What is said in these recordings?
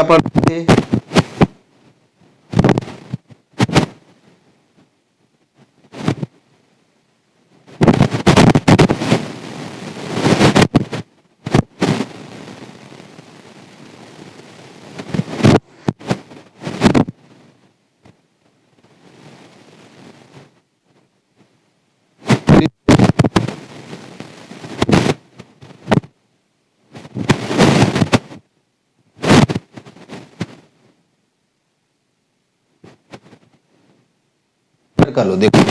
पर थे। कर लो, देखो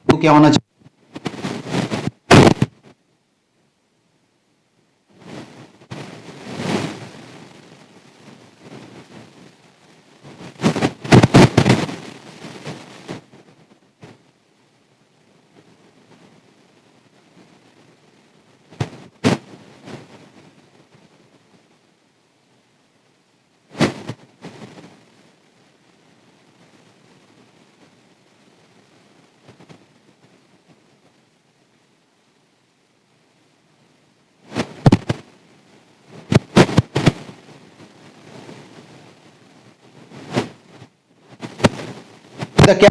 तो क्या होना चाहिए। क्या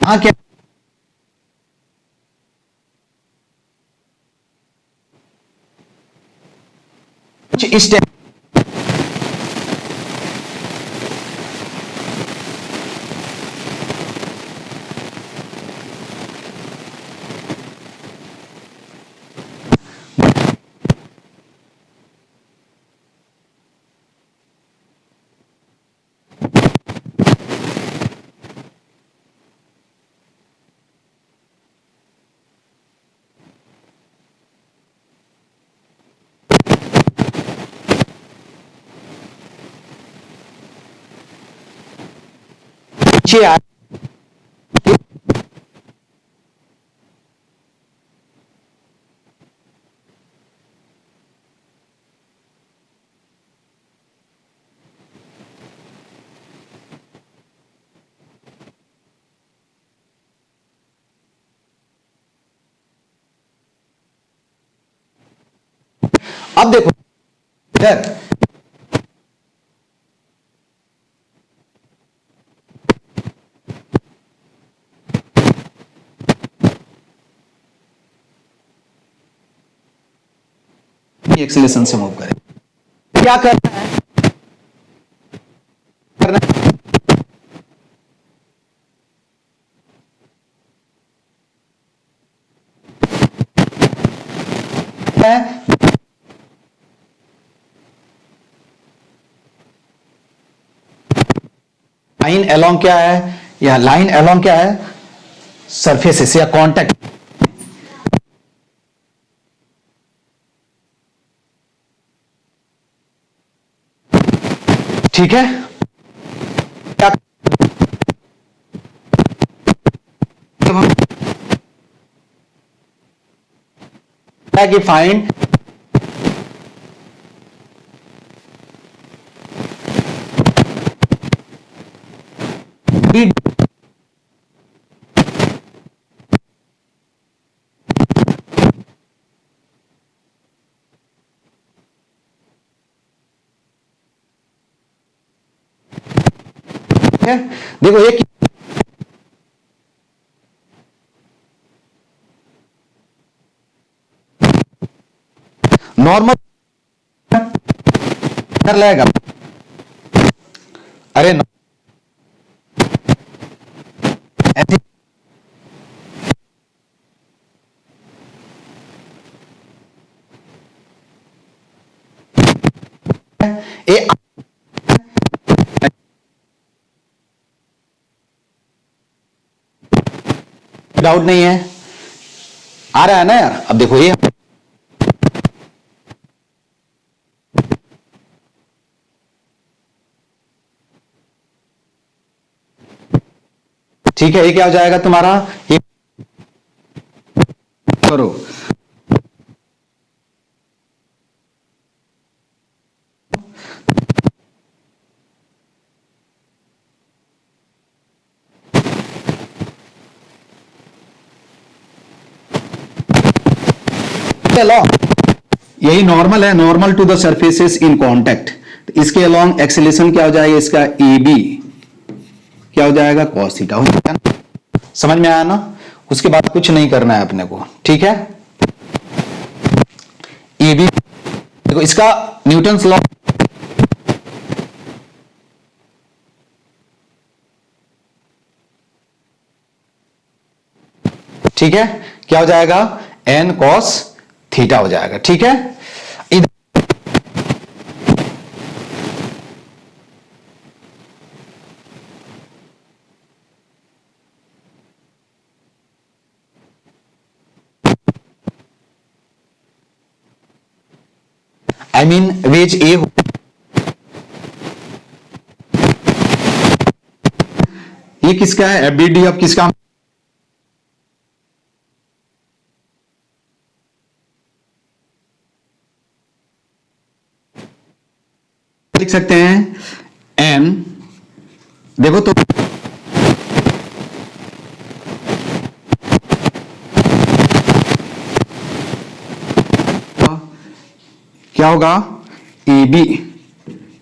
हाँ क्या कुछ इस टाइप नीचे आ, अब देखो इधर एक्सेलेरेशन से मूव करें, क्या करना है, करना है लाइन अलोंग क्या है, या लाइन अलोंग क्या है, सरफेसेस या कांटेक्ट, ठीक है। क्या कि फाइंड बी, है देखो एक नॉर्मल कर लेगा, अरे ऐसे ए डाउट नहीं है, आ रहा है ना यार। अब देखो ये ठीक है, ये क्या हो जाएगा तुम्हारा, ये करो यही नॉर्मल है, normal to the surfaces in contact, तो इसके अलोंग एक्सेलेरेशन क्या हो जाएगा, इसका ए बी क्या हो जाएगा, कॉस थीटा हो जाएगा ना? समझ में आया ना। उसके बाद कुछ नहीं करना है अपने को, ठीक है। ए बी देखो इसका न्यूटन्स लॉ, ठीक है, क्या हो जाएगा, एन कॉस थीटा हो जाएगा, ठीक है। आई मीन वेज ए, ये किसका है, एफ बी डी अब किसका लिख सकते हैं, एन देखो तो क्या होगा, ए बी,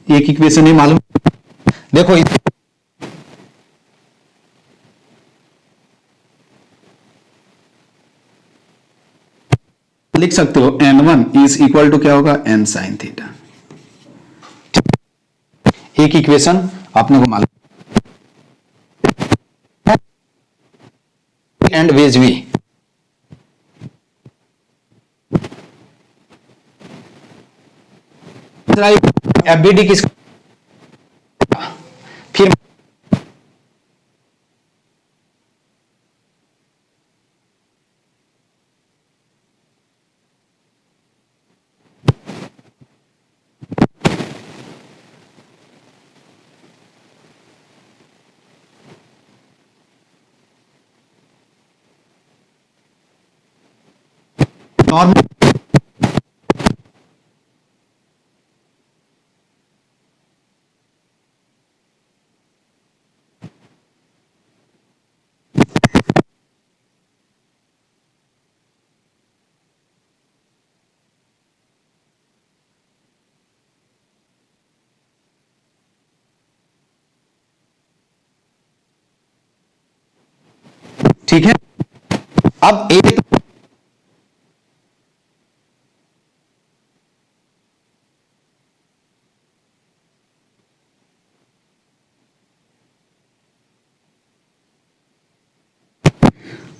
एक इक्वेशन नहीं मालूम, देखो लिख सकते हो N one is equal to क्या होगा, एन साइन थीटा, एक इक्वेशन आपने को मालूम, and wedge V, F B D किस, फिर नॉर्मल ठीक है। अब एक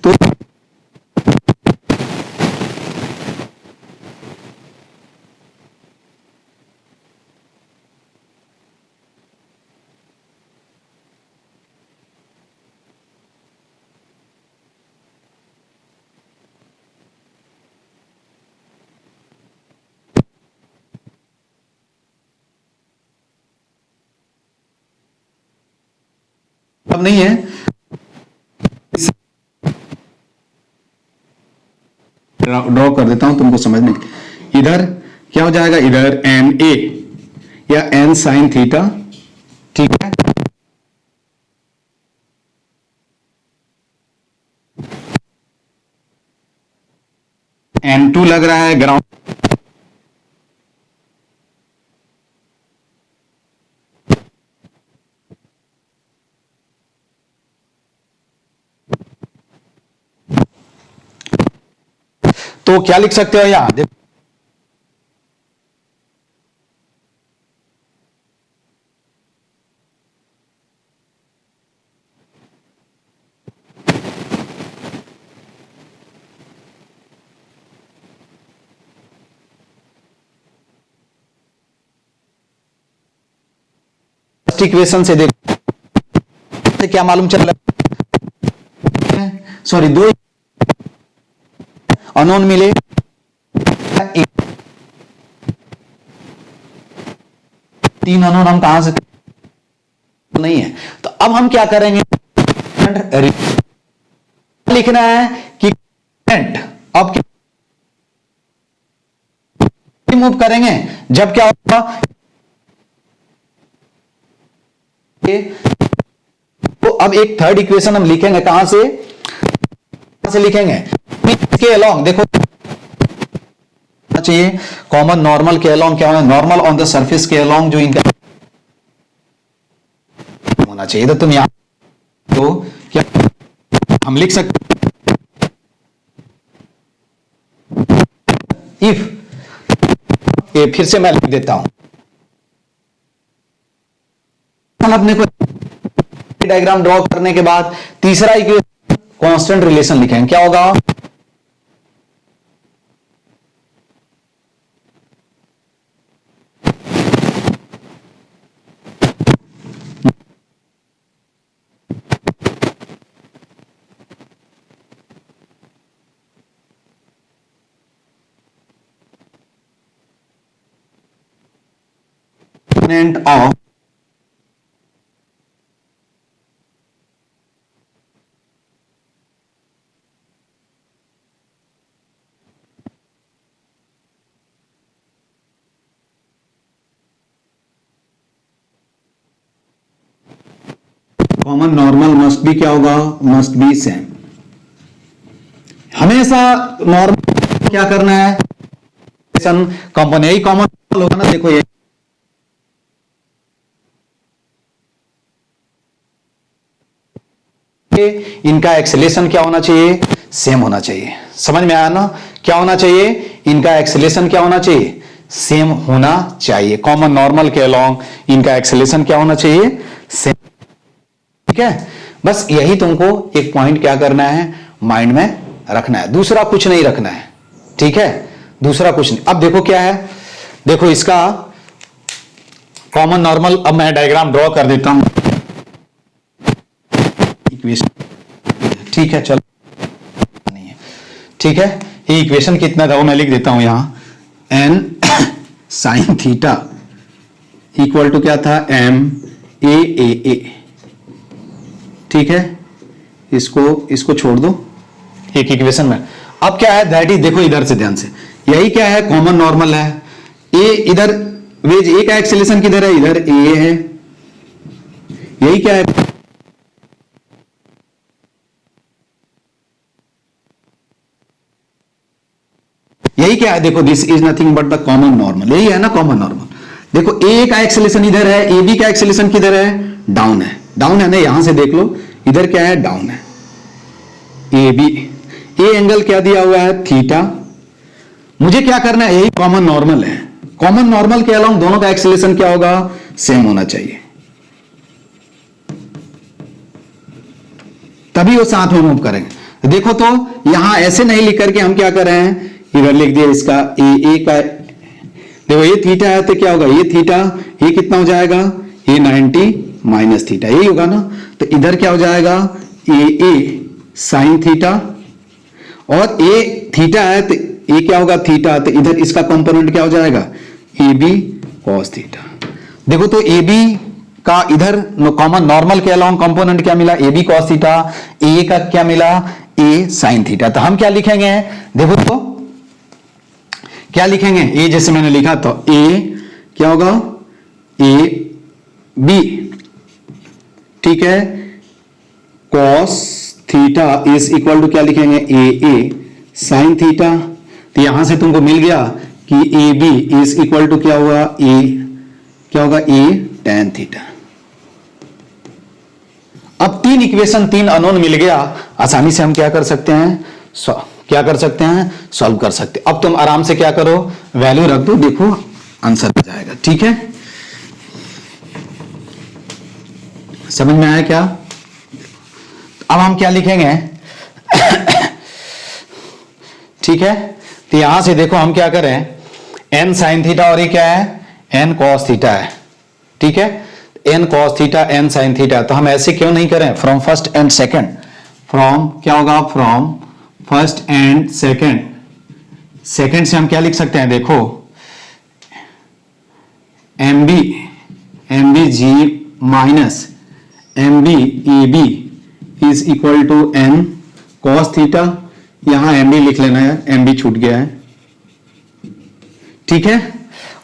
तो अब नहीं है, ड्रॉ कर देता हूं तुमको समझने के लिए। इधर क्या हो जाएगा, इधर एन ए या एन साइन थीटा, ठीक है। N2 लग रहा है ग्राउंड, तो क्या लिख सकते हो यहां देखो, इक्वेशन से देखो क्या मालूम चल रहा है, सॉरी दो अननोन मिले, तीन अननोन हम कहां से नहीं है। तो अब हम क्या करेंगे, लिखना है कि करंट अब क्या मूव करेंगे, जब क्या होगा, तो अब एक थर्ड इक्वेशन हम लिखेंगे, कहां से लिखेंगे, इसके अलोंग देखो चाहिए कॉमन नॉर्मल के अलोंग क्या होना, नॉर्मल ऑन द सरफेस के अलोंग जो इनका होना चाहिए। तो तुम यहां तो क्या हम लिख सकते, इफ ये फिर से मैं लिख देता हूं, अपने को डायग्राम ड्रॉ करने के बाद तीसरा इक्वेशन कांस्टेंट रिलेशन लिखेंगे, क्या होगा, of common normal must be क्या होगा, मस्ट बी सेम। हमेशा नॉर्मल क्या करना है, कॉमन यही कॉमन होगा ना, देखो ये इनका एक्सेलेरेशन क्या होना चाहिए, सेम होना चाहिए। समझ में आया ना, क्या होना चाहिए, इनका एक्सेलेरेशन क्या होना चाहिए, सेम होना चाहिए। कॉमन नॉर्मल के अलोंग इनका एक्सेलेरेशन क्या होना चाहिए, सेम, ठीक है। बस यही तुमको एक पॉइंट क्या करना है, माइंड में रखना है, दूसरा कुछ नहीं रखना है, ठीक है, दूसरा कुछ नहीं। अब देखो क्या है, देखो इसका कॉमन नॉर्मल, अब मैं डायग्राम ड्रॉ कर देता हूं, इक्वेशन, ठीक है, चलो नहीं है, ठीक है। ये इक्वेशन कितना था वो मैं लिख देता हूं यहां, N sine theta equal to क्या था, एम ए, ठीक है, इसको छोड़ दो एक इक्वेशन में। अब क्या है, दैट इज, देखो इधर से ध्यान से, यही क्या है, कॉमन नॉर्मल है। ए इधर वेज ए का एक्सेलेरेशन किधर है, इधर ए है, यही क्या है, यही क्या है, देखो this is nothing but the common normal, यही है ना कॉमन नॉर्मल। देखो ए का एक्सेलेरेशन इधर है, ए बी का एक्सेलेरेशन किधर है, डाउन है, डाउन है ना, यहां से देख लो इधर क्या है, डाउन है। ए बी, ए एंगल क्या दिया हुआ है, थीटा। मुझे क्या करना है, यही कॉमन नॉर्मल है, कॉमन नॉर्मल के अलावा दोनों का एक्सेलेरेशन क्या होगा, सेम होना चाहिए, तभी वो साथ में मूव करेंगे। देखो तो यहां ऐसे नहीं लिख करके हम क्या कर रहे हैं, इधर लिख दिया इसका ए का, देखो ये थीटा है तो क्या होगा, ये थीटा, ये कितना हो जाएगा, ये 90 माइनस थीटा, यही होगा ना। तो इधर क्या हो जाएगा, ए साइन थीटा, और ए थीटा है तो ये क्या होगा, थीटा, तो इधर इसका कंपोनेंट क्या हो जाएगा, ए बी कॉस थीटा। देखो तो ए बी का इधर कॉमन नॉर्मल के अलावा कंपोनेंट क्या मिला, ए बी कॉस थीटा, ए का क्या मिला, ए साइन थीटा। तो हम क्या लिखेंगे, देखो तो क्या लिखेंगे, ए जैसे मैंने लिखा तो ए क्या होगा, ए बी, ठीक है, cos theta is equal to क्या लिखेंगे, ए साइन थीटा। तो यहां से तुमको मिल गया कि A B is equal to क्या होगा, ए क्या होगा, ए टेन थीटा। अब तीन इक्वेशन, तीन अननोन मिल गया, आसानी से हम क्या कर सकते हैं, क्या कर सकते हैं, सॉल्व कर सकते हैं। अब तुम आराम से क्या करो, वैल्यू रख दो, देखो आंसर आ जाएगा, ठीक है। समझ में आया क्या? अब हम क्या लिखेंगे ठीक है, तो यहां से देखो हम क्या करें, एन साइन थीटा और ये क्या है, एन कॉस थीटा है, ठीक है, N cos theta N sine theta. तो हम ऐसे क्यों नहीं करें, from first and second, from क्या होगा, from first and second, second से हम क्या लिख सकते हैं, देखो M B G minus M B A B is equal to N cos theta. यहां एम बी लिख लेना है, एम बी छूट गया है, ठीक है।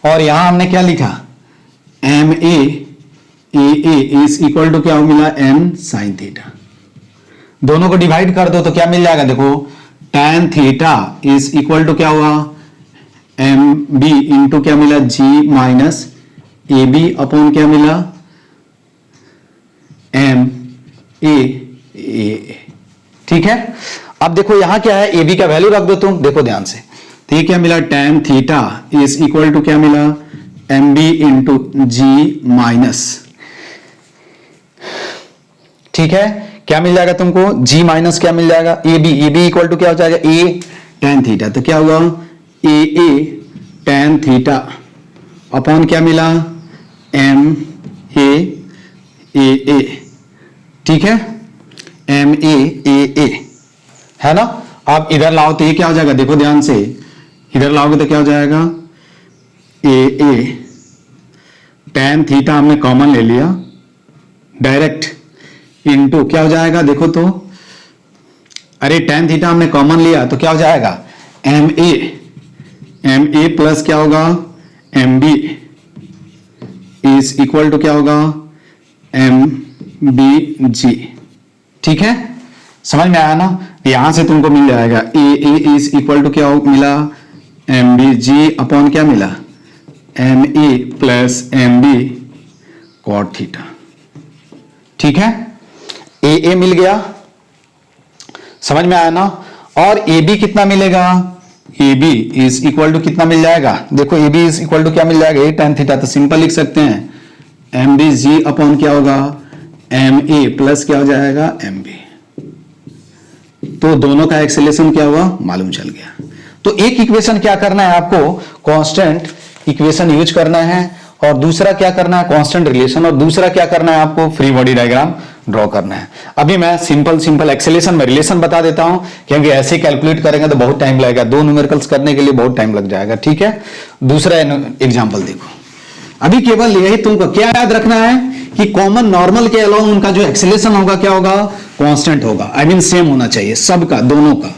और यहां हमने क्या लिखा, M A is equal to क्या मिला, एन साइन थीटा। दोनों को डिवाइड कर दो तो क्या मिल जाएगा, देखो tan theta is equal to क्या हुआ, एम बी इंटू क्या मिला, G minus A B upon क्या मिला, एम ए, ठीक है। अब देखो यहां क्या है, ए बी का वैल्यू रख दो तुम, देखो ध्यान से, तो ये क्या मिला, tan theta is equal to क्या मिला, M B into G minus, ठीक है, क्या मिल जाएगा तुमको, g माइनस क्या मिल जाएगा, ए बी इक्वल टू क्या हो जाएगा, ए टेन थीटा। तो क्या हुआ, ए टेन थीटा अपॉन क्या मिला, एम ए, ठीक है, एम ए है ना। अब इधर लाओ तो ये क्या हो जाएगा, देखो ध्यान से, इधर लाओगे तो क्या हो जाएगा, ए टेन थीटा हमने कॉमन ले लिया डायरेक्ट, इनटू क्या हो जाएगा, देखो तो, अरे टेन थीटा हमने कॉमन लिया तो क्या हो जाएगा, एम ए प्लस क्या होगा, M B is equal to क्या होगा, एम बी जी, ठीक है। समझ में आया ना, यहां से तुमको मिल जाएगा ए इज इक्वल टू क्या मिला, एम बी जी अपॉन क्या मिला, M A plus M B cot theta, ठीक है। ए मिल गया, समझ में आया ना। और ए बी कितना मिलेगा, A B is equal to कितना मिल जाएगा, देखो A B is equal to क्या मिल जाएगा, ए टेन थीटा। तो सिंपल लिख सकते हैं, एम बी जी अपॉन क्या होगा, एम ए प्लस क्या हो जाएगा, एम बी। तो दोनों का एक्सेलेरेशन क्या हुआ, मालूम चल गया। तो एक इक्वेशन क्या करना है आपको, कांस्टेंट इक्वेशन यूज करना है, और दूसरा क्या करना है, कांस्टेंट रिलेशन, और दूसरा क्या करना है आपको, फ्री बॉडी डायग्राम ड्रॉ करना है। अभी मैं सिंपल एक्सेलेरेशन में रिलेशन बता देता हूं, क्योंकि ऐसे कैलकुलेट करेंगे तो बहुत टाइम लगेगा, दो न्यूमेरिकल्स करने के लिए बहुत टाइम लग जाएगा, ठीक है। दूसरा एग्जांपल देखो, अभी केवल यही तुमको क्या याद रखना है कि कॉमन नॉर्मल के अलावा उनका जो एक्सेलेरेशन होगा क्या होगा, कांस्टेंट होगा, आई मीन सेम होना चाहिए सबका, दोनों का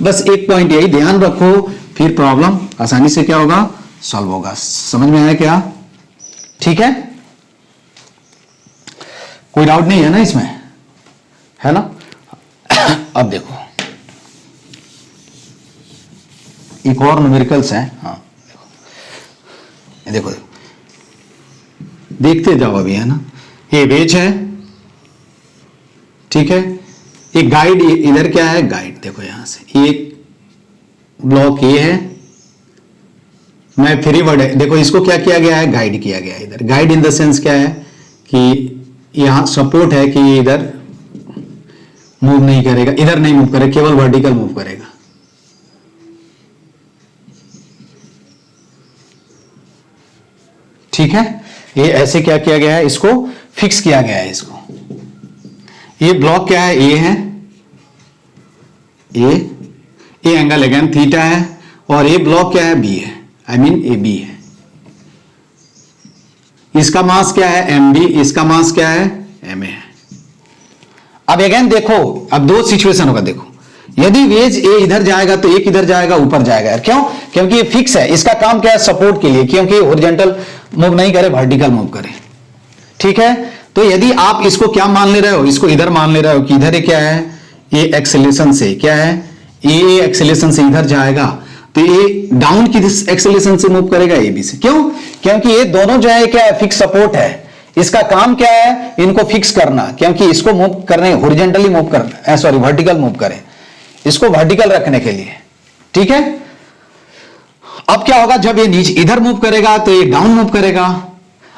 बस एक पॉइंट यही ध्यान रखो, फिर प्रॉब्लम आसानी से क्या होगा, सॉल्व होगा। समझ में आया क्या? ठीक है, कोई डाउट नहीं है ना इसमें, है ना? अब देखो एक और न्यूमेरिकल्स है। हाँ देखो, देखते जाओ अभी, है ना? ये वेज है, ठीक है। एक गाइड इधर क्या है, गाइड देखो यहां से एक ब्लॉक ये है, मैं फ्री वर्ड है, देखो इसको क्या किया गया है, गाइड किया गया है इधर। गाइड इन द सेंस क्या है कि यहां सपोर्ट है कि इधर मूव नहीं करेगा, इधर नहीं मूव करेगा, केवल वर्टिकल मूव करेगा। ठीक है, ये ऐसे क्या किया गया है, इसको फिक्स किया गया है इसको। ये ब्लॉक क्या है, ए है, ये एंगल अगेन थीटा है, और ये ब्लॉक क्या है, बी है, आई मीन ए बी है। इसका मास क्या है, एम बी, इसका मास क्या है, एम ए है। अब अगेन देखो, अब दो सिचुएशन होगा, देखो यदि वेज ए इधर जाएगा तो एक इधर जाएगा, ऊपर जाएगा। क्यों? क्योंकि ये फिक्स है, इसका काम क्या है, सपोर्ट के लिए, क्योंकि हॉरिजॉन्टल मूव नहीं करे, वर्टिकल मूव करे। ठीक है, तो यदि आप इसको क्या मान ले रहे हो, इसको इधर मान ले रहे हो कि इधर ये क्या है, ये एक्सेलेरेशन से क्या है, ये एक्सेलेरेशन से इधर जाएगा, तो ये डाउन की एक्सेलेरेशन से मूव करेगा, ए बी से। क्यों? क्योंकि ये दोनों जो है क्या है, फिक्स सपोर्ट है। इसका काम क्या है, इनको फिक्स करना, क्योंकि इसको मूव करने, हॉरिजॉन्टली मूव करना, सॉरी वर्टिकल मूव करें, इसको वर्टिकल रखने के लिए। ठीक है, अब क्या होगा, जब ये नीचे इधर मूव करेगा तो ये डाउन मूव करेगा।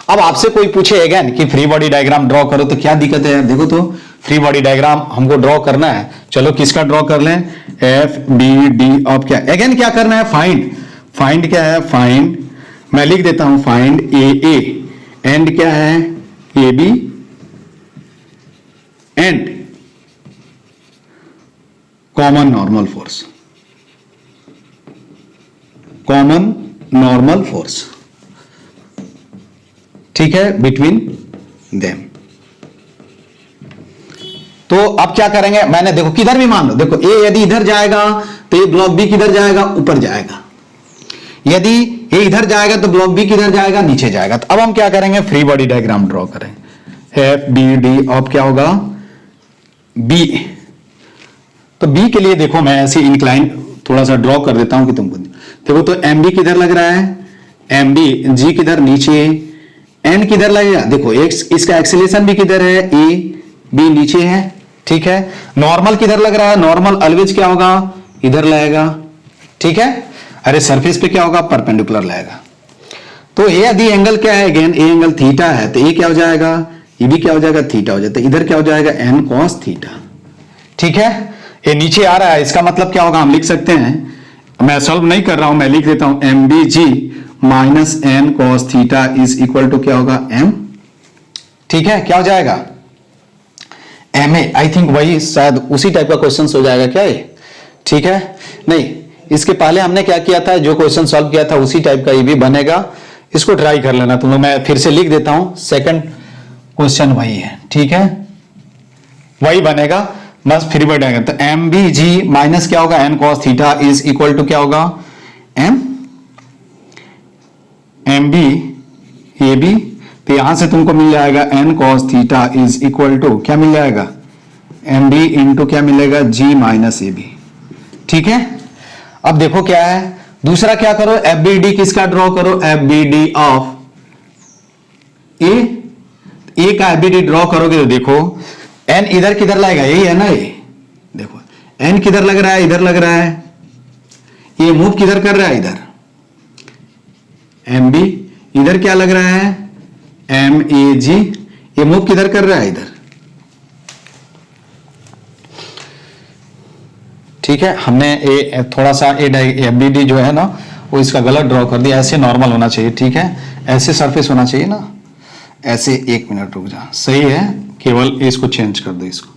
अब आपसे कोई पूछे अगेन कि फ्री बॉडी डायग्राम ड्रॉ करो, तो क्या दिक्कत है यार? देखो तो फ्री बॉडी डायग्राम हमको ड्रॉ करना है, चलो किसका ड्रॉ कर लें, एफ बी डी। अब क्या अगेन क्या करना है, फाइंड। फाइंड क्या है, फाइंड, मैं लिख देता हूं, फाइंड ए एंड क्या है, A B and common normal force, common normal force, ठीक है, बिटवीन देम। तो अब क्या करेंगे, मैंने देखो किधर भी मान लो, देखो ए यदि इधर जाएगा तो ये ब्लॉक बी किधर जाएगा, ऊपर जाएगा। यदि ये इधर जाएगा तो ब्लॉक बी किधर जाएगा, नीचे जाएगा। तो अब हम क्या करेंगे, फ्री बॉडी डायग्राम ड्रॉ करेंगे, एफ बी डी। अब क्या होगा, बी, तो बी के लिए देखो मैं ऐसे इंक्लाइन थोड़ा सा ड्रॉ कर देता हूं कि तुमको देखो। तो एम बी किधर लग रहा है, एम बी, जी किधर नीचे, एन किधर लगेगा, देखो इसका एक्सेलेरेशन भी किधर है, ए बी नीचे है। ठीक है, नॉर्मल किधर लग रहा है, नॉर्मल ऑलवेज क्या होगा, इधर लगेगा। ठीक है, अरे सरफेस पे क्या होगा, परपेंडिकुलर लगेगा। तो ये यदि एंगल क्या है, अगेन ए एंगल थीटा है, तो ये क्या हो जाएगा, ये भी क्या हो जाएगा, थीटा हो जाता है। इधर क्या हो जाएगा, एन कॉस थीटा। ठीक है, ये नीचे आ रहा है, इसका मतलब क्या होगा, हम लिख सकते हैं, मैं सॉल्व नहीं कर रहा हूं, मैं लिख देता हूं, M B G minus N cos theta is equal to क्या होगा, एम। ठीक है, क्या हो जाएगा, एम ए। आई थिंक वही शायद उसी टाइप का क्वेश्चन हो जाएगा क्या ये? ठीक है, नहीं इसके पहले हमने क्या किया था, जो क्वेश्चन सॉल्व किया था उसी टाइप का ये भी बनेगा। इसको ट्राई कर लेना तुम लोग, मैं फिर से लिख देता हूं, सेकंड क्वेश्चन वही है। ठीक है, वही बनेगा, बस फिर बढ़ेगा। तो एम बी जी माइनस क्या होगा, N cos theta is equal to क्या होगा, एम बी ए बी। तो यहां से तुमको मिल जाएगा N cos theta is equal to क्या मिल जाएगा, एम बी इंटू क्या मिलेगा, जी माइनस ए बी। ठीक है, अब देखो क्या है, दूसरा क्या करो, एफ बी डी किसका ड्रॉ करो, एफ बी डी ऑफ ए का एफ बी डी ड्रॉ करोगे तो देखो एन इधर किधर लगेगा, यही है ना, ये देखो एन किधर लग रहा है, इधर लग रहा है, ये मूव किधर कर रहा है, इधर। एम बी इधर क्या लग रहा है, एम ए जी, ये मूव किधर कर रहा है, इधर। ठीक है, हमने ए थोड़ा सा एफ बी डी जो है ना, वो इसका गलत ड्रॉ कर दिया, ऐसे नॉर्मल होना चाहिए। ठीक है, ऐसे सरफेस होना चाहिए ना, ऐसे। एक मिनट रुक जा, सही है, केवल इसको चेंज कर दो, इसको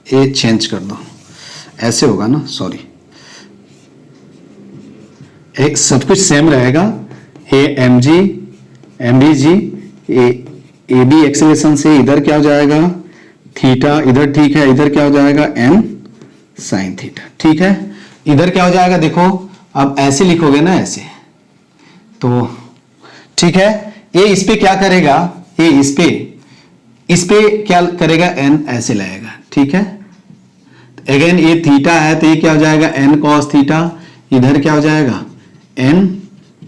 ए चेंज कर दो, ऐसे होगा ना, सॉरी, एक सब कुछ सेम रहेगा। A M G, M B G, A B acceleration से इधर क्या हो जाएगा, थीटा इधर। ठीक है, इधर क्या हो जाएगा, एन साइन थीटा। ठीक है, इधर क्या हो जाएगा देखो, अब ऐसे लिखोगे ना ऐसे, तो ठीक है, ये इस पे क्या करेगा, ये इस पे क्या करेगा, एन ऐसे लाएगा। ठीक है, अगेन ये थीटा है तो ये क्या हो जाएगा, एन कॉस थीटा, इधर क्या हो जाएगा, एन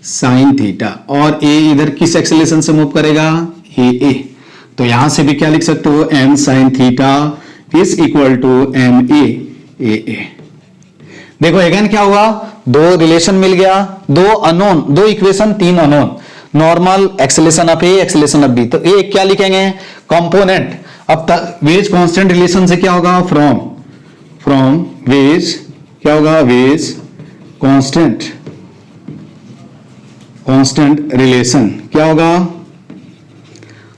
साइन थीटा, और ए इधर किस एक्सेलेरेशन से मूव करेगा, ए। तो यहां से भी क्या लिख सकते हो, N sine theta is equal to M A. देखो अगेन क्या हुआ, दो रिलेशन मिल गया, दो अननोन, दो इक्वेशन, तीन unknown, normal, acceleration of A, acceleration of B. तो ए क्या लिखेंगे, कंपोनेंट। अब तक वेज कांस्टेंट रिलेशन से क्या होगा, फ्रॉम वेज क्या होगा, वेज कांस्टेंट रिलेशन क्या होगा,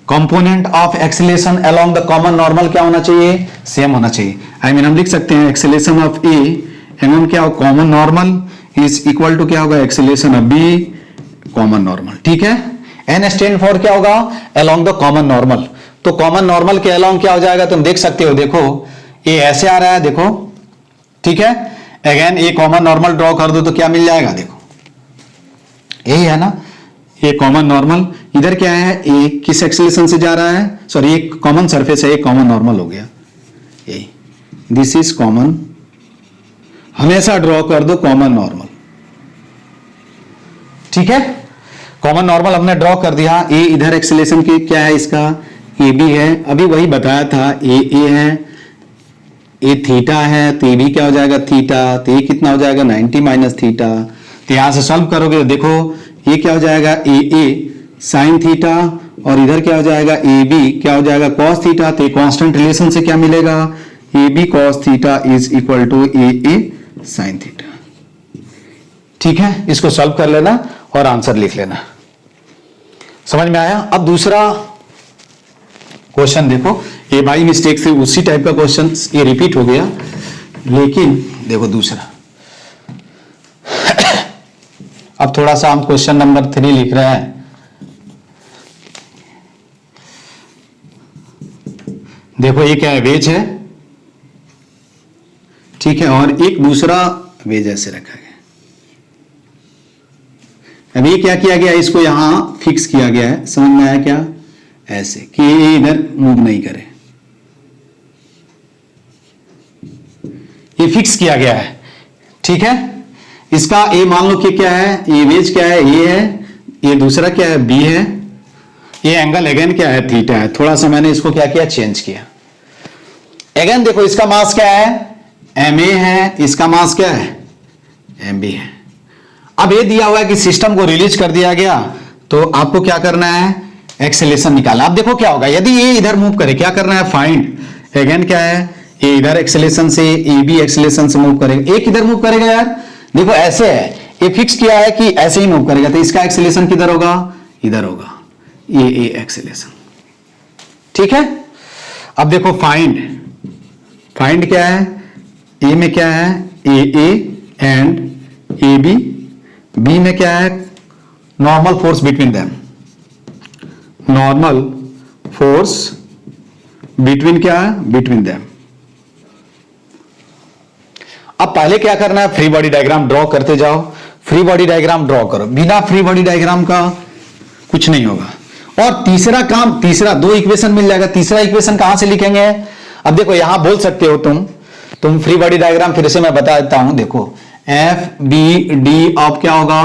component of acceleration along the common normal क्या होना चाहिए, सेम होना चाहिए। आई मीन हम लिख सकते हैं एक्सेलेरेशन ऑफ ए एंड क्या हो, common normal is equal to क्या होगा, acceleration of B common normal. ठीक है, एन स्टैंड फॉर क्या होगा, अलोंग द कॉमन नॉर्मल। तो कॉमन नॉर्मल के अलोंग क्या हो जाएगा, तुम देख सकते हो, देखो ये ऐसे आ रहा है, देखो। ठीक है, अगेन ये कॉमन नॉर्मल ड्रॉ कर दो तो क्या मिल जाएगा, देखो यही है ना, ये कॉमन नॉर्मल, इधर क्या है, ये किस एक्सेलेरेशन से जा रहा है, सॉरी ये कॉमन सरफेस है, ये कॉमन नॉर्मल हो गया, यही दिस इज कॉमन, हमेशा ड्रॉ कर दो कॉमन नॉर्मल। ठीक है, कॉमन नॉर्मल हमने ड्रॉ कर दिया। ए इधर एक्सेलेरेशन की क्या है, इसका ए बी है, अभी वही बताया था, ए है, ए थीटा है, तो ए भी क्या हो जाएगा, थीटा, तो ये कितना हो जाएगा, 90 माइनस थीटा। तो यहां से सॉल्व करोगे तो देखो ये क्या हो जाएगा, ए साइन थीटा, और इधर क्या हो जाएगा, ए बी क्या हो जाएगा, कॉस थीटा। तो कांस्टेंट रिलेशन से क्या मिलेगा, A B cos theta is equal to A sine theta. ठीक है, इसको सॉल्व कर लेना और आंसर लिख लेना, समझ में आया। अब दूसरा क्वेश्चन देखो, ये बाई मिस्टेक से उसी टाइप का क्वेश्चन ये रिपीट हो गया, लेकिन देखो दूसरा, अब थोड़ा सा हम क्वेश्चन नंबर 3 लिख रहे हैं। देखो ये क्या है, वेज है, ठीक है, और एक दूसरा वेज ऐसे रखा गया। अब ये क्या किया गया, इसको यहां फिक्स किया गया है, समझ में आया क्या, ऐसे कि ये इधर मूव नहीं करे, ये फिक्स किया गया है। ठीक है, इसका ए मान लो कि क्या है, ये वेज क्या है, ये है, ये दूसरा क्या है, बी है, ये एंगल अगेन क्या है, थीटा है। थोड़ा सा मैंने इसको क्या किया, चेंज किया। अगेन देखो इसका मास क्या है, एम ए है, इसका मास क्या है, एम बी है। अब ये दिया हुआ है कि सिस्टम को रिलीज कर दिया गया, तो आपको क्या करना है, एक्सेलेरेशन निकालना। अब देखो क्या होगा, यदि ये इधर मूव करे, क्या करना है, फाइंड। अगेन क्या है, ये इधर एक्सेलेरेशन से, ए बी एक्सेलेरेशन से मूव करेगा, एक इधर मूव करेगा यार, देखो ऐसे है, ये फिक्स किया है कि ऐसे ही मूव करेगा, तो इसका एक्सेलेरेशन किधर होगा, इधर होगा, ये ए एक्सेलेरेशन। ठीक है, अब देखो फाइंड क्या है, ए में क्या है, ए एंड ए बी में क्या है, normal force between them, normal force between क्या है, बिटवीन देम। अब पहले क्या करना है, फ्री बॉडी डायग्राम ड्रॉ करते जाओ, फ्री बॉडी डायग्राम ड्रॉ करो, बिना फ्री बॉडी डायग्राम का कुछ नहीं होगा। और तीसरा काम, तीसरा दो इक्वेशन मिल जाएगा, तीसरा इक्वेशन कहां से लिखेंगे। अब देखो यहां बोल सकते हो तुम फ्री बॉडी डायग्राम फिर से मैं बता देता हूं। देखो एफ बी डी ऑफ क्या होगा,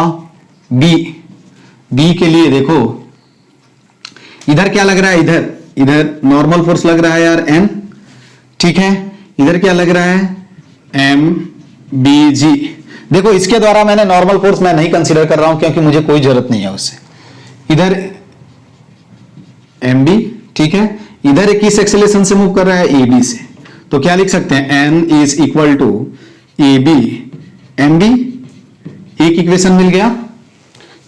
बी के लिए देखो इधर क्या लग रहा है, इधर नॉर्मल फोर्स लग रहा है यार, एन। ठीक है, इधर क्या लग रहा है, एम बी जी। देखो इसके द्वारा मैंने नॉर्मल फोर्स मैं नहीं कंसीडर कर रहा हूं क्योंकि मुझे कोई जरूरत नहीं है उससे। इधर एम बी, ठीक है, इधर किस एक्सेलेरेशन से मूव कर रहा है, ए बी से, तो क्या लिख सकते हैं, N is equal to A B M B. एक इक्वेशन मिल गया।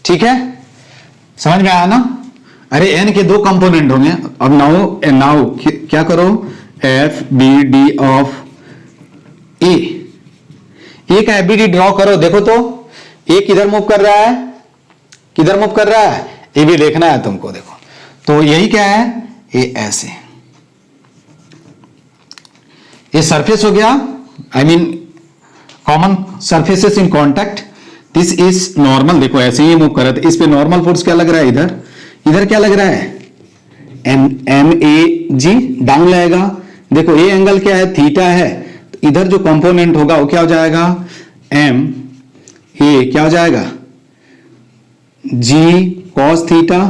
ठीक है, समझ में आया ना। अरे एन के दो कंपोनेंट होंगे। अब नाउ क्या करो, एफ बी डी ऑफ ए का एफ बी डी ड्रॉ करो। देखो तो ए किधर मूव कर रहा है, किधर मूव कर रहा है, ये भी देखना है तुमको। देखो तो यही क्या है, ये ऐसे, ये सरफेस हो गया, I mean common surfaces in contact, this is normal. देखो ऐसे ही मूव कर रहा था, इस पे नॉर्मल फोर्स क्या लग रहा है, इधर इधर क्या लग रहा है, एम ए जी डाउन लगेगा। देखो ये एंगल क्या है, थीटा है, तो इधर जो कंपोनेंट होगा वो क्या हो जाएगा, एम ए क्या हो जाएगा, जी कॉस थीटा,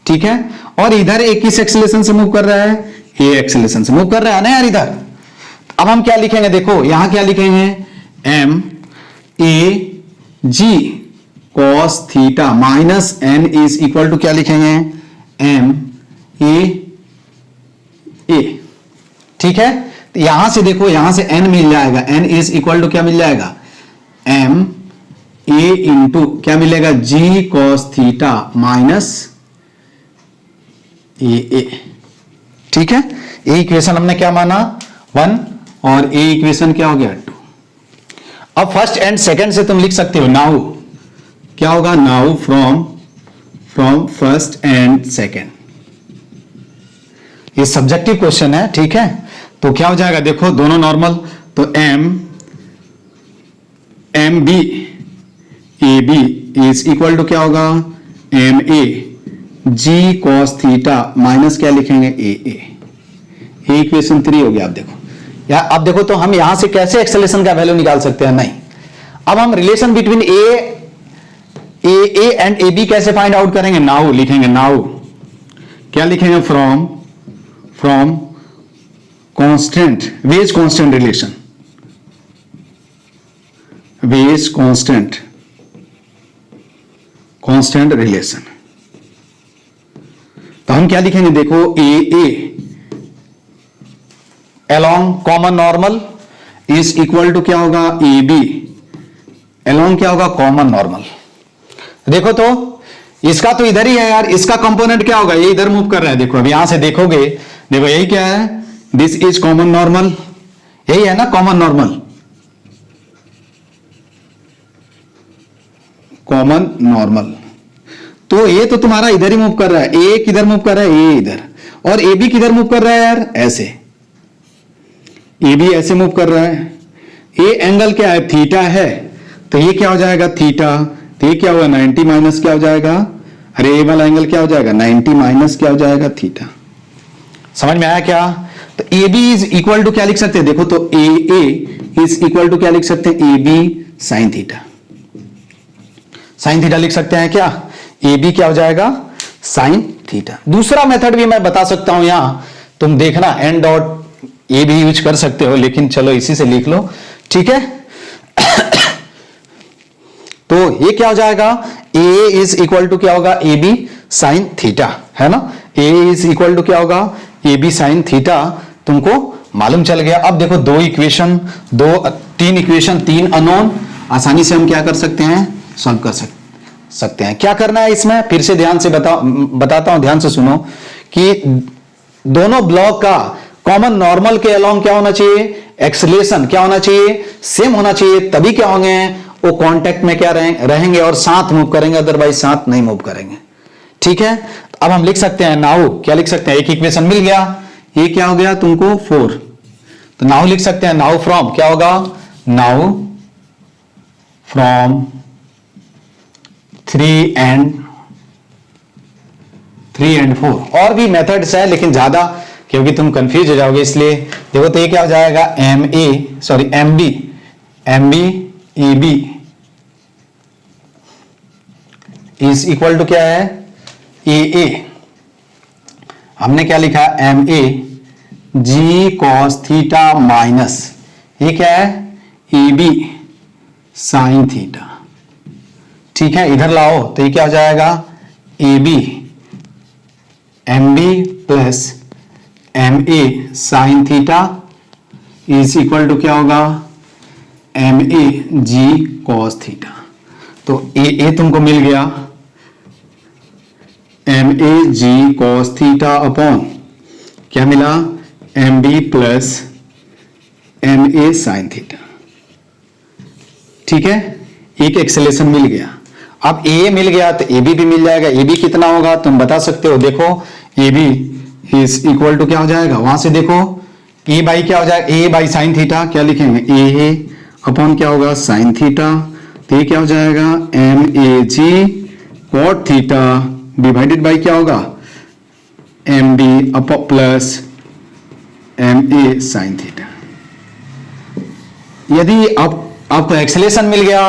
ठीक है। और इधर एक किस एक्सेलरेशन से मूव कर रहा है, ये एक्सेलरेशन से मूव कर रहा है ना यार इधर। अब हम क्या लिखेंगे, देखो यहां क्या लिखेंगे, M A G cos theta minus N is equal to क्या लिखेंगे, एम ए, ठीक है। तो यहां से देखो, यहां से एन मिल जाएगा, एन इज इक्वल टू क्या मिल जाएगा, एम ए इंटू क्या मिलेगा, जी कॉस थीटा माइनस ए, ठीक है। ए इक्वेशन हमने क्या माना 1 और ए इक्वेशन क्या हो गया 2। अब फर्स्ट एंड सेकंड से तुम लिख सकते हो, नाउ क्या होगा, now from first and second. ये सब्जेक्टिव क्वेश्चन है, ठीक है। तो क्या हो जाएगा, देखो दोनों नॉर्मल, तो M B A B is equal to क्या होगा, M A G cos theta minus क्या लिखेंगे, ए इक्वेशन 3 हो गया। आप देखो या अब देखो, तो हम यहां से कैसे एक्सेलरेशन का वैल्यू निकाल सकते हैं, नहीं। अब हम relation between A and A B कैसे फाइंड आउट करेंगे, नाउ लिखेंगे, नाउ क्या लिखेंगे, from constant wedge constant relation, wedge constant relation. तो हम क्या लिखेंगे, देखो A along common normal is equal to क्या होगा, ए बी अलोंग क्या होगा, कॉमन नॉर्मल। देखो तो इसका तो इधर ही है यार, इसका कंपोनेंट क्या होगा, ये इधर मूव कर रहा है। देखो अब यहां से देखोगे, देखो यही क्या है, दिस इज कॉमन नॉर्मल, यही है ना कॉमन नॉर्मल, कॉमन नॉर्मल। तो ये तो तुम्हारा इधर ही मूव कर रहा है, ए किधर मूव कर रहा है, ए इधर, और ए बी किधर मूव कर रहा है यार, ऐसे, ए बी ऐसे मूव कर रहा है। ए एंगल क्या है, थीटा है, तो ये क्या हो जाएगा, थीटा, तो ये क्या होगा 90 माइनस क्या हो जाएगा, अरे ए वाला एंगल क्या हो जाएगा, 90 माइनस क्या हो जाएगा, थीटा। समझ में आया क्या। तो A B is equal to क्या लिख सकते हैं, देखो तो ए इज इक्वल टू क्या लिख सकते हैं, A B sine theta, sine theta लिख सकते हैं क्या, ए बी क्या हो जाएगा, साइन थीटा। दूसरा मेथड भी मैं बता सकता हूं, यहां तुम देखना एन डॉट ए भी यूज कर सकते हो, लेकिन चलो इसी से लिख लो, ठीक है। तो ये क्या हो जाएगा, ए इज इक्वल टू क्या होगा, ए बी साइन थीटा, है ना। ए इज इक्वल टू क्या होगा, ए बी साइन थीटा, तुमको मालूम चल गया। अब देखो तीन इक्वेशन, 3 अननोन, आसानी से हम क्या कर सकते हैं, सॉल्व कर सकते हैं। क्या करना है इसमें, फिर से ध्यान से बताता हूं, ध्यान से सुनो, कि दोनों ब्लॉक का कॉमन नॉर्मल के अलोंग क्या होना चाहिए, एक्सेलरेशन क्या होना चाहिए, सेम होना चाहिए, तभी क्या होंगे, वो कांटेक्ट में क्या रहेंगे और साथ मूव करेंगे, अदरवाइज साथ नहीं मूव करेंगे, ठीक है। अब हम लिख सकते हैं, नाउ क्या लिख सकते हैं, एक इक्वेशन मिल गया, ये क्या हो गया तुमको 4, तो नाउ लिख सकते हैं, नाउ फ्रॉम क्या होगा, नाउ फ्रॉम 3 एंड 4। और भी मेथड्स है, लेकिन ज्यादा क्योंकि तुम कंफ्यूज हो जाओगे, इसलिए देखो तो ये क्या हो जाएगा, M B A B is equal to क्या है, ए हमने क्या लिखा, M A G cos theta minus ये क्या है, ए बी साइन थीटा, ठीक है। इधर लाओ तो ये क्या हो जाएगा, A B M B plus M A sine theta is equal to क्या होगा, M A G cos theta. तो ए तुमको मिल गया, M A G cos theta upon क्या मिला, M B plus M A sine theta, ठीक है। एक एक्सेलेरेशन मिल गया। अब ए मिल गया तो ए बी भी मिल जाएगा। ए बी कितना होगा तुम बता सकते हो, देखो A B is equal to क्या हो जाएगा, वहां से देखो ए बाई क्या हो जाएगा, ए बाई साइन थीटा, क्या लिखेंगे ए अपॉन क्या होगा साइन थीटा, तो ये क्या हो जाएगा M A G cot theta divided by क्या होगा M B upon plus M A sine theta. यदि आपको एक्सेलेरेशन मिल गया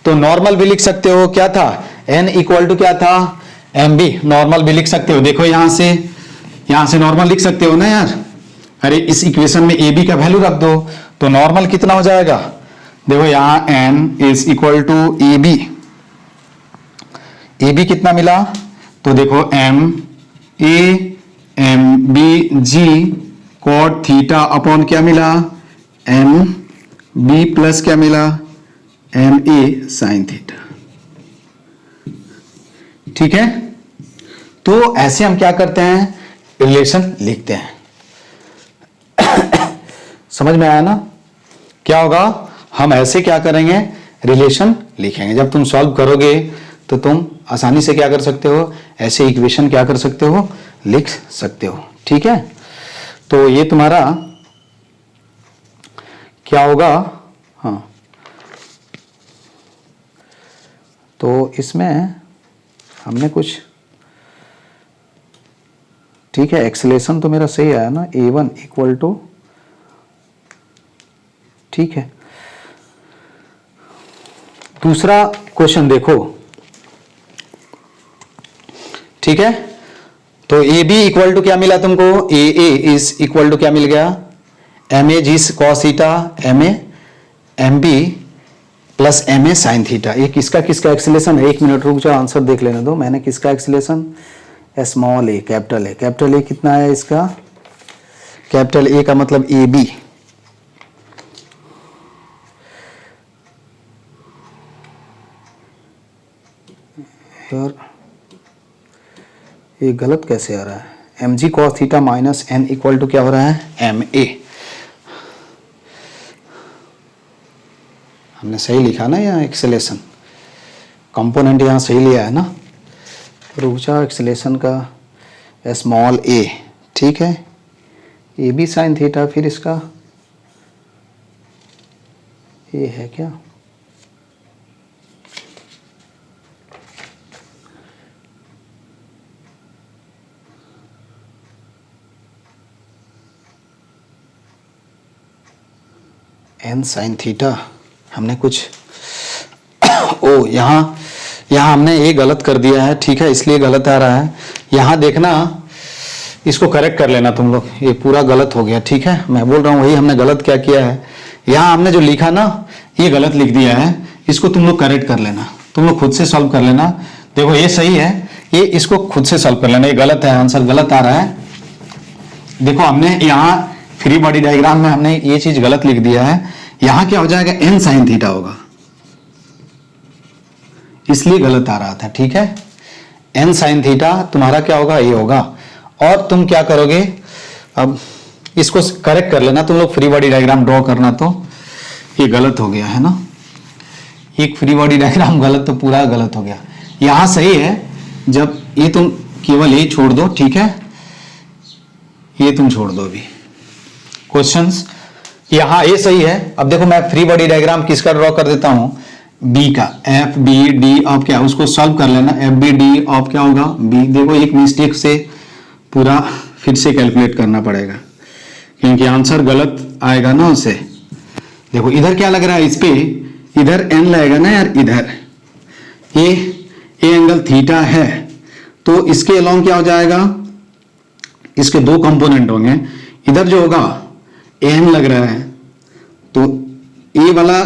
तो नॉर्मल भी लिख सकते हो, क्या था n इक्वल टू क्या था एम बी, नॉर्मल भी लिख सकते हो। देखो यहां से नॉर्मल लिख सकते हो ना यार, अरे इस इक्वेशन में ए बी का वैल्यू रख दो तो नॉर्मल कितना हो जाएगा, देखो यहां n is equal to A B कितना मिला, तो देखो M B G cot theta upon क्या मिला एम बी प्लस क्या मिला एम ए साइन थीटा। ठीक है, तो ऐसे हम क्या करते हैं रिलेशन लिखते हैं। समझ में आया ना, क्या होगा हम ऐसे क्या करेंगे रिलेशन लिखेंगे। जब तुम सॉल्व करोगे तो तुम आसानी से क्या कर सकते हो, ऐसे इक्वेशन क्या कर सकते हो लिख सकते हो। ठीक है, तो ये तुम्हारा क्या होगा, हाँ तो इसमें हमने कुछ, ठीक है एक्सेलेरेशन तो मेरा सही आया ना a1 इक्वल टू, ठीक है। दूसरा क्वेश्चन देखो, ठीक है, तो ए बी इक्वल टू क्या मिला तुमको, A A is equal to क्या मिल गया M A G cos theta M B plus M A sine theta. ये किसका एक्सेलेरेशन है, एक मिनट रुक जाओ आंसर देख लेने दो मैंने, किसका acceleration small A capital A कितना है इसका, कैपिटल ए का मतलब ए बी, यार ये गलत कैसे आ रहा है, M G cos theta minus N equal to क्या हो रहा है एम ए, हमने सही लिखा ना यहाँ एक्सेलेरेशन कंपोनेंट यहाँ सही लिया है ना, रुक जाओ एक्सेलेरेशन का स्मॉल ए, ठीक है ए बी साइन थीटा, फिर इसका ए है क्या, एन साइन थीटा हमने कुछ ओ यहाँ हमने ये गलत कर दिया है, ठीक है इसलिए गलत आ रहा है। यहाँ देखना इसको करेक्ट कर लेना तुम लोग, ये पूरा गलत हो गया, ठीक है मैं बोल रहा हूँ वही हमने गलत क्या किया है, यहाँ हमने जो लिखा ना ये गलत लिख दिया है, इसको तुम लोग करेक्ट कर लेना, तुम लोग खुद से सॉल्व कर लेना। देखो ये सही है, ये इसको खुद से सॉल्व कर लेना, ये गलत है आंसर गलत आ रहा है। देखो हमने यहाँ फ्री बॉडी डायग्राम में हमने ये चीज गलत लिख दिया है, यहाँ क्या हो जाएगा एन साइन थीटा होगा, इसलिए गलत आ रहा था, ठीक है एन साइन थीटा तुम्हारा क्या होगा ये होगा। और तुम क्या करोगे, अब इसको करेक्ट कर लेना तुम लोग, फ्री बॉडी डायग्राम ड्रॉ करना, तो ये गलत हो गया है ना, एक फ्री बॉडी डायग्राम गलत तो पूरा गलत हो गया, यहां सही है जब ये तुम केवल ये छोड़ दो, ठीक है ये तुम छोड़ दो अभी क्वेश्चंस, यहां ये सही है। अब देखो मैं फ्री बॉडी डायग्राम किसका ड्रॉ कर देता हूं, बी का, एफ बी डी ऑफ क्या, उसको सॉल्व कर लेना, एफ बी डी ऑफ क्या होगा बी। देखो एक मिस्टेक से पूरा फिर से कैलकुलेट करना पड़ेगा क्योंकि आंसर गलत आएगा ना उसे। देखो इधर क्या लग रहा है, इस पे इधर एन लगेगा ना यार, इधर ये एंगल थीटा है तो इसके अलोंग क्या हो जाएगा, इसके दो कंपोनेंट होंगे, इधर जो होगा एन लग रहा है तो ए वाला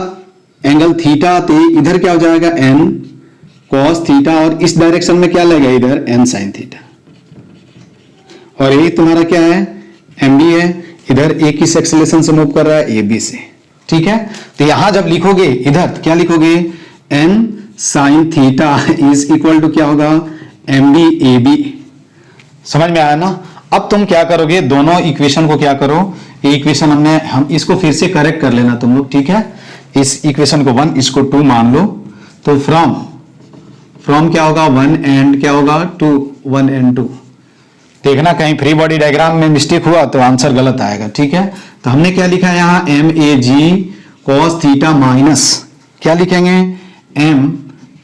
एंगल थीटा, तो इधर क्या हो जाएगा एन कॉस थीटा, और इस डायरेक्शन में क्या लगेगा इधर एन साइन थीटा, और ये तुम्हारा क्या है एम बी है, इधर ए किस एक्सेलेरेशन से मूव कर रहा है ए बी से, ठीक है। तो यहां जब लिखोगे इधर तो क्या लिखोगे N sine theta is equal to क्या होगा एम बी ए बी, समझ में आया ना। अब तुम क्या करोगे, दोनों इक्वेशन को क्या करो, ये इक्वेशन हम इसको फिर से करेक्ट कर लेना तुम लोग, ठीक है इस इक्वेशन को 1 इसको 2 मान लो, तो फ्रॉम क्या होगा 1 एंड क्या होगा 2, 1 एंड 2, देखना कहीं फ्री बॉडी डायग्राम में मिस्टेक हुआ तो आंसर गलत आएगा, ठीक है। तो हमने क्या लिखा है यहाँ, M A G cos theta minus क्या लिखेंगे, M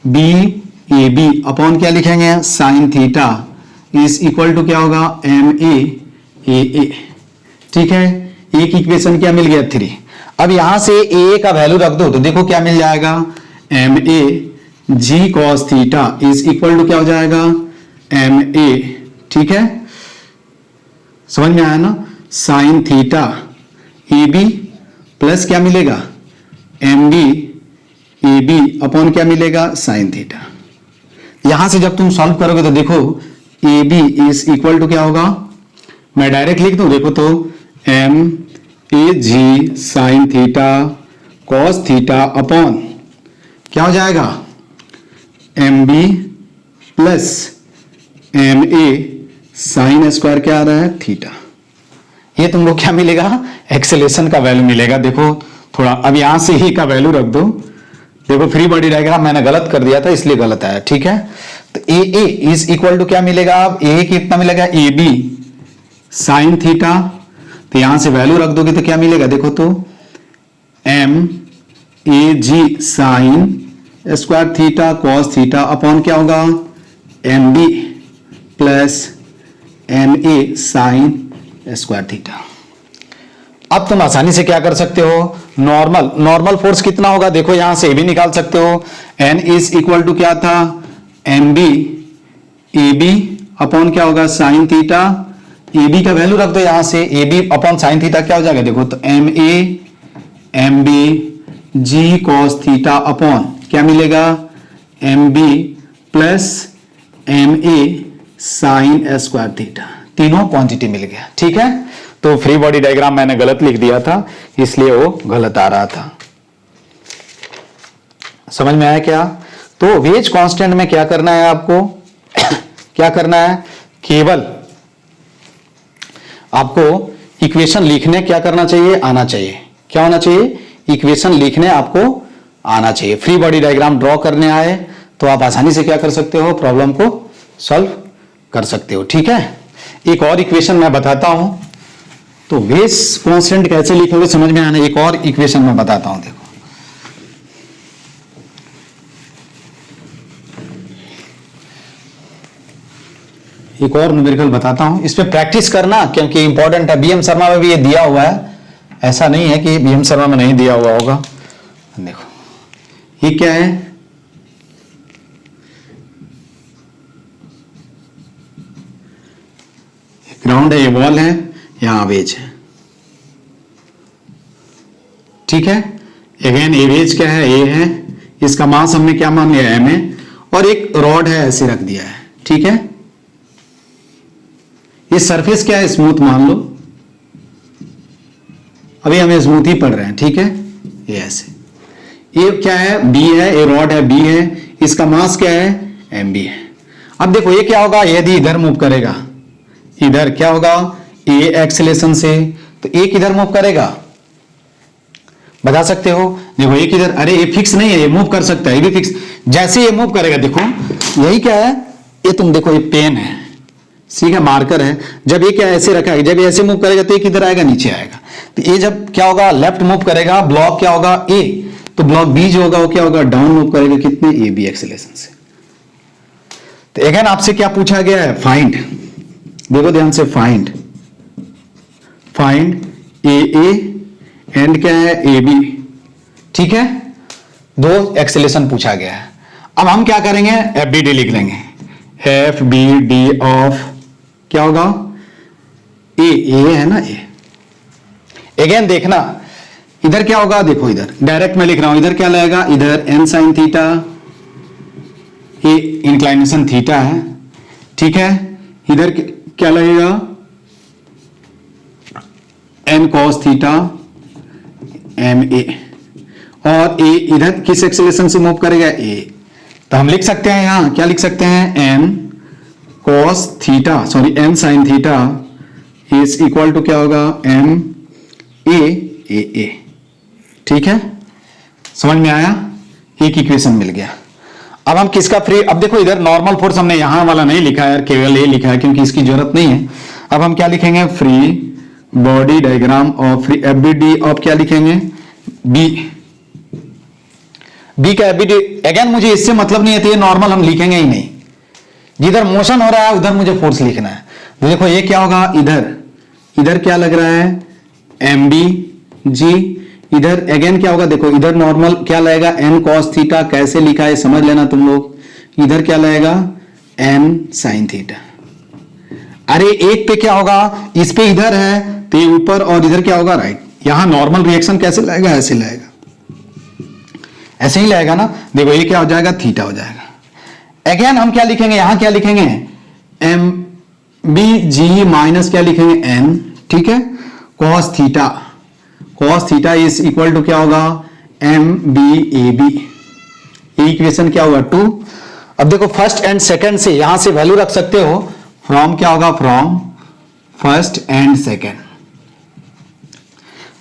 B A B upon क्या लिखेंगे, sine theta is equal to क्या होगा, एम ए, ठीक है। एक इक्वेशन क्या मिल गया 3। अब यहां से ए का वैल्यू रख दो तो देखो क्या मिल जाएगा, M A G cos theta is equal to क्या हो जाएगा, एम ए, ठीक है, समझ में आया ना, sine theta A B plus क्या मिलेगा, M B A B upon क्या मिलेगा, साइन थीटा। यहां से जब तुम सॉल्व करोगे तो देखो A B is equal to क्या होगा, मैं डायरेक्ट लिख दूं, देखो तो M A G sine theta cos theta upon क्या हो जाएगा, M B plus M A sine square क्या आ रहा है, थीटा। ये तुमको क्या मिलेगा, एक्सेलेरेशन का वैल्यू मिलेगा। देखो थोड़ा अब यहां से ही का वैल्यू रख दो, देखो फ्री बॉडी डायग्राम मैंने गलत कर दिया था इसलिए गलत आया, ठीक है। तो ए ए इज इक्वल टू क्या मिलेगा, अब ए कितना मिलेगा, ए बी साइन थीटा, तो यहां से वैल्यू रख दोगे तो क्या मिलेगा, देखो तो M A G sine square theta cos theta upon क्या होगा, M B plus M A sine square theta. अब तुम आसानी से क्या कर सकते हो, नॉर्मल फोर्स कितना होगा, देखो यहां से भी निकाल सकते हो, एन इज इक्वल टू क्या था, M B A B upon क्या होगा, साइन थीटा, ए बी का वैल्यू रख दो यहां से, A B upon sine theta क्या हो जाएगा, देखो तो M A M B G cos theta upon क्या मिलेगा, M B plus M A sine square theta, तीनों क्वांटिटी मिल गया, ठीक है। तो फ्री बॉडी डायग्राम मैंने गलत लिख दिया था इसलिए वो गलत आ रहा था, समझ में आया क्या। तो वेज कांस्टेंट में क्या करना है आपको क्या करना है, केवल आपको इक्वेशन लिखने क्या करना चाहिए, आना चाहिए, क्या होना चाहिए, इक्वेशन लिखने आपको आना चाहिए। फ्री बॉडी डायग्राम ड्रॉ करने आए तो आप आसानी से क्या कर सकते हो, प्रॉब्लम को सॉल्व कर सकते हो, ठीक है। एक और इक्वेशन मैं बताता हूं, तो वेज कांस्टेंट कैसे लिखोगे समझ में आना, एक और इक्वेशन मैं बताता हूं, देखो एक और न्यूमेरिकल बताता हूं, इस पे प्रैक्टिस करना क्योंकि इंपॉर्टेंट है। बीएम शर्मा में भी ये दिया हुआ है, ऐसा नहीं है कि बीएम शर्मा में नहीं दिया हुआ होगा। देखो ये क्या है, ग्राउंड है, ये वॉल है, यहां वेज है, ठीक है। अगेन ए वेज क्या है, ए है, इसका मास हमने क्या मान लिया, एम है, और एक रॉड है ऐसे रख दिया है, ठीक है। ये सरफेस क्या है, स्मूथ मान लो, अभी हमें स्मूथ ही पढ़ रहे हैं, ठीक है। ये ऐसे, ये क्या है, बी है, ये रॉड है, बी है, इसका मास क्या है, एम बी है। अब देखो ये क्या होगा, यदि इधर मूव करेगा, इधर क्या होगा, ए एक्सेलेरेशन से, तो ए किधर मूव करेगा, बता सकते हो, देखो ये किधर, अरे ये फिक्स नहीं है, ये मूव कर सकता है, ये भी फिक्स, जैसे ये मूव करेगा देखो, यही क्या है, ये तुम देखो ये पेन है, ठीक है, मार्कर है, जब ये क्या ऐसे रखा है, जब ये ऐसे मूव करेगा तो ये किधर आएगा, नीचे आएगा। तो ये जब क्या होगा, लेफ्ट मूव करेगा, ब्लॉक क्या होगा, ए, तो ब्लॉक बी जो होगा वो क्या होगा, डाउन मूव करेगा, कितने, ए बी एक्सेलेरेशन से। तो अगेन आपसे क्या पूछा गया है, फाइंड, देखो ध्यान से, फाइंड ए एंड क्या है, ए बी, ठीक है, दो एक्सेलेरेशन पूछा गया है। अब हम क्या करेंगे, एफ बी डी लिख लेंगे, एफ बी डी ऑफ क्या होगा, ए है ना, ए। अगेन देखना इधर क्या होगा, देखो इधर डायरेक्ट मैं लिख रहा हूं, इधर क्या लगेगा, इधर एन साइन थीटा, ये इंक्लाइनेशन थीटा है, ठीक है, इधर क्या लगेगा, N cos theta M A, और ए इधर किस एक्सेलेरेशन से मूव करेगा, ए, तो हम लिख सकते हैं यहां क्या लिख सकते हैं, N cos theta, sorry N sine theta is equal to क्या होगा, एम ए, ठीक है, समझ में आया, एक इक्वेशन मिल गया। अब हम किसका फ्री, अब देखो इधर नॉर्मल फोर्स हमने यहां वाला नहीं लिखा है, केवल ये लिखा है क्योंकि इसकी जरूरत नहीं है। अब हम क्या लिखेंगे, free body diagram of free FBD of क्या लिखेंगे, बी। बी का एफबीडी अगेन मुझे इससे मतलब नहीं है, तो ये नॉर्मल हम लिखेंगे ही नहीं। जिधर मोशन हो रहा है उधर मुझे फोर्स लिखना है। तो देखो ये क्या होगा, इधर क्या लग रहा है, एम बी जी। इधर अगेन क्या होगा, देखो इधर नॉर्मल क्या लगेगा, एन कॉस थीटा। कैसे लिखा है समझ लेना तुम लोग। इधर क्या लगेगा, एन साइन थीटा। अरे एक पे क्या होगा, इस पे इधर है तो ये ऊपर, और इधर क्या होगा, राइट। यहां नॉर्मल रिएक्शन कैसे लगेगा, ऐसे लगेगा, ऐसे ही लगेगा ना। देखो ये क्या हो जाएगा, थीटा हो जाएगा। अगेन हम क्या लिखेंगे, यहां क्या लिखेंगे, एम बी जी माइनस क्या लिखेंगे, एन, ठीक है, cos theta. Cos theta is equal to क्या होगा, M B A B. Equation क्या होगा, 2। अब देखो फर्स्ट एंड सेकंड से यहां से वैल्यू रख सकते हो, फ्रॉम क्या होगा, फ्रॉम फर्स्ट एंड सेकंड।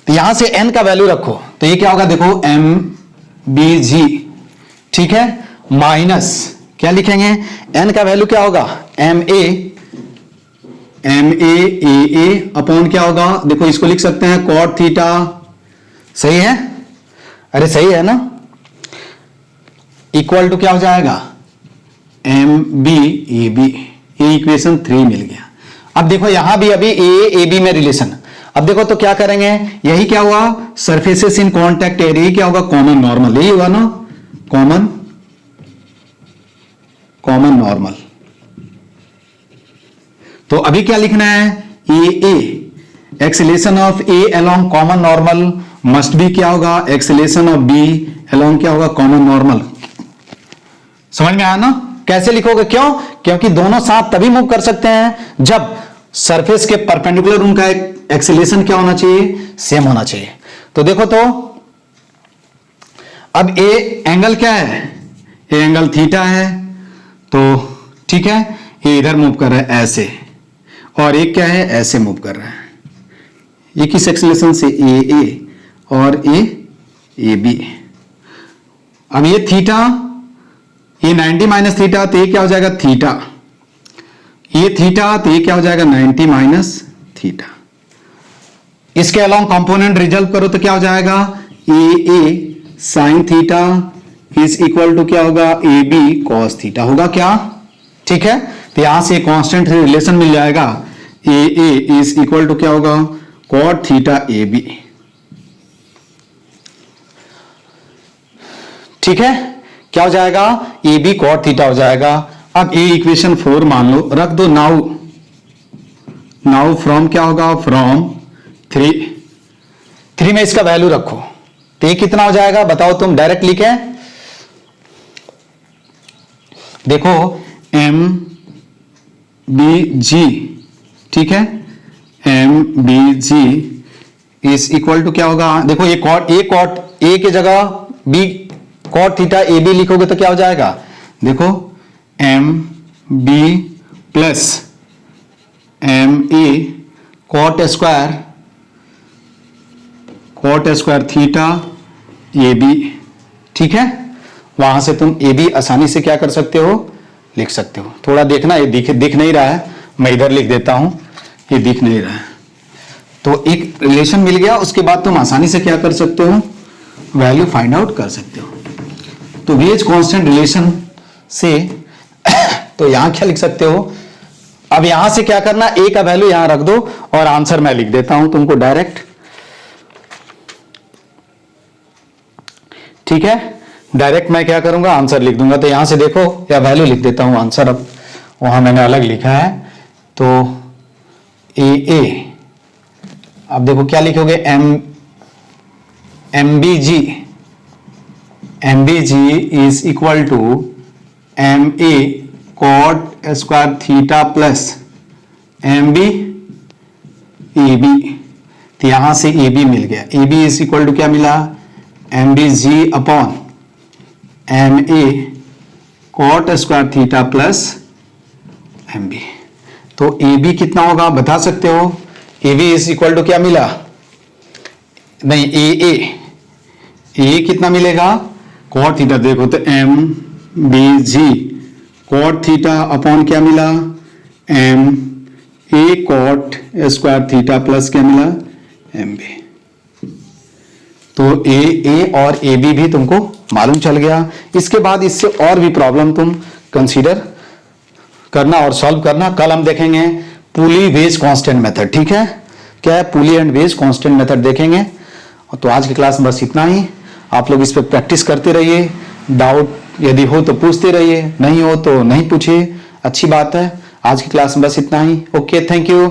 तो यहां से एन का वैल्यू रखो तो ये क्या होगा, देखो एम बी जी, ठीक है, माइनस क्या लिखेंगे, एन का वैल्यू क्या होगा, एम ए अपॉन क्या होगा, देखो इसको लिख सकते हैं कॉट थीटा। सही है, अरे सही है ना। इक्वल टू क्या हो जाएगा, एम बी ए बी। ये इक्वेशन 3 मिल गया। अब देखो यहां भी अभी ए बी में रिलेशन। अब देखो तो क्या करेंगे, यही क्या हुआ, सरफेसेस इन कॉन्टैक्ट एरिया क्या होगा, कॉमन नॉर्मल। यही हुआ ना, कॉमन नॉर्मल। तो अभी क्या लिखना है, A acceleration of A along common normal must be क्या होगा, एक्सेलेरेशन ऑफ बी अलोंग क्या होगा, कॉमन नॉर्मल। समझ में आया ना, कैसे लिखोगे, क्यों, क्योंकि दोनों साथ तभी मूव कर सकते हैं जब सरफेस के परपेंडिकुलर उनका एक्सेलेरेशन क्या होना चाहिए, सेम होना चाहिए। तो देखो तो अब ए एंगल क्या है, ए एंगल थीटा है, तो ठीक है, ये इधर मूव कर रहा है ऐसे, और एक क्या है, ऐसे मूव कर रहा है। ये किस एक्सेलेरेशन से, ए और ए बी। अब ये थीटा, ये 90 माइनस थीटा, तो ये क्या हो जाएगा, थीटा। ये थीटा, तो ये क्या हो जाएगा, 90 माइनस थीटा। इसके अलोंग कंपोनेंट रिजल्व करो तो क्या हो जाएगा, A sine theta is equal to क्या होगा, ए बी कॉस थीटा होगा क्या, ठीक है। तो यहां से कांस्टेंट रिलेशन मिल जाएगा, ए इज इक्वल टू क्या होगा, कॉट थीटा ए बी, ठीक है। क्या हो जाएगा, ए बी कॉट थीटा हो जाएगा। अब ए इक्वेशन 4 मान लो, रख दो। नाउ फ्रॉम क्या होगा, फ्रॉम 3 में इसका वैल्यू रखो तो ये कितना हो जाएगा, बताओ तुम, डायरेक्ट लिखे, देखो एम बी जी, ठीक है, M B G is equal to क्या होगा, देखो ये कॉट ए की जगह B cot theta A B लिखोगे तो क्या हो जाएगा, देखो M B plus M A cot square theta A B, ठीक है। वहां से तुम ए बी आसानी से क्या कर सकते हो, लिख सकते हो। थोड़ा देखना, ये दिख नहीं रहा है, मैं इधर लिख देता हूं, ये दिख नहीं रहा है। तो एक रिलेशन मिल गया, उसके बाद तुम आसानी से क्या कर सकते हो, वैल्यू फाइंड आउट कर सकते हो। तो वेज कांस्टेंट रिलेशन से तो यहां क्या लिख सकते हो, अब यहां से क्या करना, ए का वैल्यू यहां रख दो और आंसर मैं लिख देता हूं तुमको डायरेक्ट, ठीक है। डायरेक्ट मैं क्या करूंगा, आंसर लिख दूंगा। तो यहां से देखो, या वैल्यू लिख देता हूं आंसर, अब वहां मैंने अलग लिखा है। तो ए अब देखो क्या लिखोगे, M B G is equal to M A cot square theta plus M B A B. तो यहां से ए बी मिल गया, A B is equal to क्या मिला, M B G upon M A cot square theta plus M B. तो A B कितना होगा बता सकते हो, A B is equal to क्या मिला, नहीं ए कितना मिलेगा, कॉट थीटा, देखो तो M B G cot theta upon क्या मिला, M A cot square theta plus क्या मिला, एम बी। तो ए और ए बी भी तुमको मालूम चल गया। इसके बाद इससे और भी प्रॉब्लम तुम कंसीडर करना और सॉल्व करना। कल हम देखेंगे पुली वेज कांस्टेंट मेथड, ठीक है, क्या है pulley and wedge constant method देखेंगे। तो आज की क्लास में बस इतना ही। आप लोग इस पर प्रैक्टिस करते रहिए, डाउट यदि हो तो पूछते रहिए, नहीं हो तो नहीं पूछिए, अच्छी बात है। आज की क्लास में बस इतना ही। Okay, thank you.